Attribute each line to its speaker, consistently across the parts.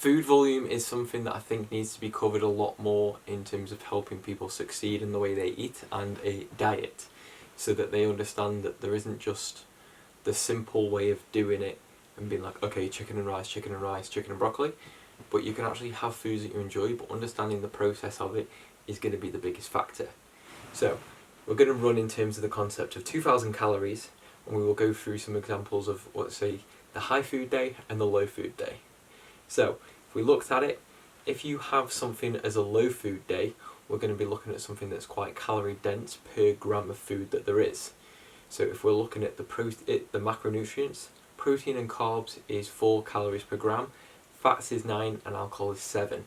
Speaker 1: food volume is something that I think needs to be covered a lot more in terms of helping people succeed in the way they eat and a diet, so that they understand that there isn't just the simple way of doing it and being like, okay, chicken and rice, chicken and rice, chicken and broccoli, but you can actually have foods that you enjoy, but understanding the process of it is going to be the biggest factor. So we're going to run in terms of the concept of 2,000 calories, and we will go through some examples of, let's say, the high food day and the low food day. So if we looked at it, if you have something as a low food day, we're going to be looking at something that's quite calorie dense per gram of food that there is. So if we're looking at the macronutrients, protein and carbs is 4 calories per gram, fats is 9 and alcohol is 7.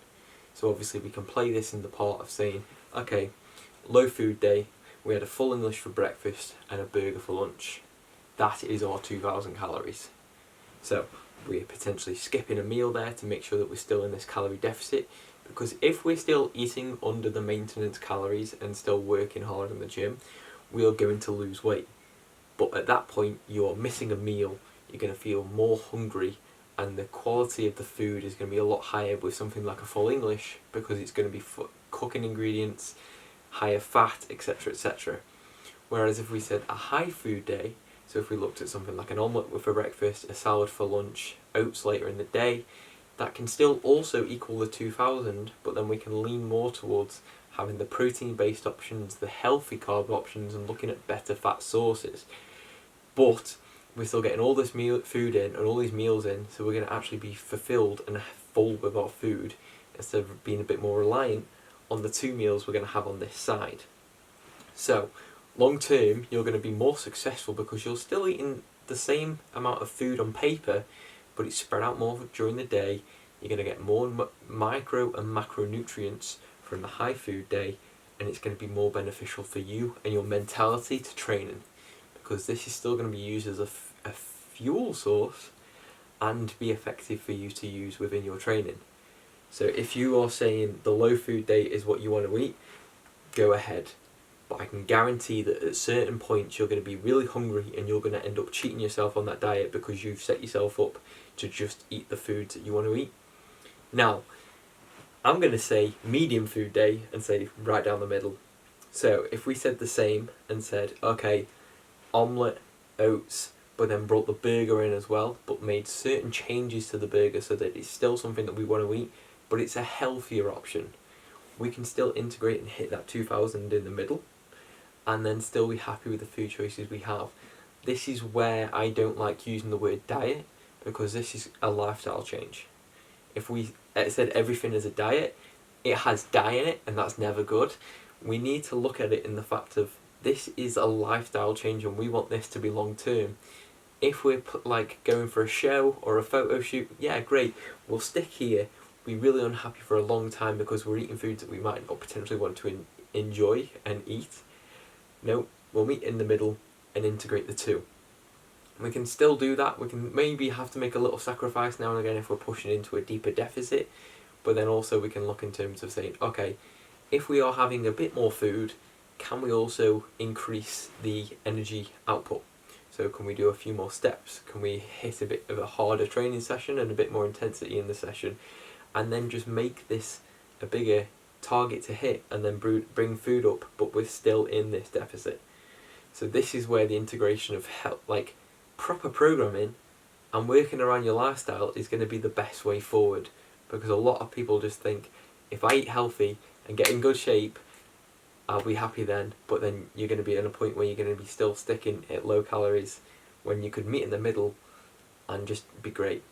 Speaker 1: So obviously we can play this in the part of saying, okay, low food day, we had a full English for breakfast and a burger for lunch. That is our 2,000 calories. So we're potentially skipping a meal there to make sure that we're still in this calorie deficit, because if we're still eating under the maintenance calories and still working hard in the gym, we are going to lose weight. But at that point, you're missing a meal, you're going to feel more hungry, and the quality of the food is going to be a lot higher with something like a full English, because it's going to be cooking ingredients, higher fat, etc, etc. Whereas if we said a high food day, so if we looked at something like an omelette for breakfast, a salad for lunch, oats later in the day, that can still also equal the 2,000, but then we can lean more towards having the protein-based options, the healthy carb options, and looking at better fat sources. But we're still getting all this food in and all these meals in, so we're going to actually be fulfilled and full with our food, instead of being a bit more reliant on the 2 meals we're going to have on this side. So long term, you're going to be more successful because you're still eating the same amount of food on paper, but it's spread out more during the day. You're going to get more micro and macronutrients from the high food day, and it's going to be more beneficial for you and your mentality to training, because this is still going to be used as a fuel source and be effective for you to use within your training. So if you are saying the low food day is what you want to eat, go ahead. But I can guarantee that at certain points you're going to be really hungry and you're going to end up cheating yourself on that diet because you've set yourself up to just eat the foods that you want to eat. Now, I'm going to say medium food day and say right down the middle. So if we said the same and said, okay, omelette, oats, but then brought the burger in as well, but made certain changes to the burger so that it's still something that we want to eat, but it's a healthier option, we can still integrate and hit that 2,000 in the middle, and then still be happy with the food choices we have. This is where I don't like using the word diet, because this is a lifestyle change. If we said everything is a diet, it has die in it, and that's never good. We need to look at it in the fact of, this is a lifestyle change and we want this to be long term. If we're like going for a show or a photo shoot, yeah, great, we'll stick here, be really unhappy for a long time because we're eating foods that we might not potentially want to enjoy and eat. No, we'll meet in the middle and integrate the two. We can still do that. We can maybe have to make a little sacrifice now and again if we're pushing into a deeper deficit, but then also we can look in terms of saying, okay, if we are having a bit more food, can we also increase the energy output? So can we do a few more steps? Can we hit a bit of a harder training session and a bit more intensity in the session, and then just make this a bigger target to hit, and then bring food up, but we're still in this deficit. So this is where the integration of like proper programming and working around your lifestyle is going to be the best way forward, because a lot of people just think, if I eat healthy and get in good shape, I'll be happy then, but then you're going to be at a point where you're going to be still sticking at low calories when you could meet in the middle and just be great.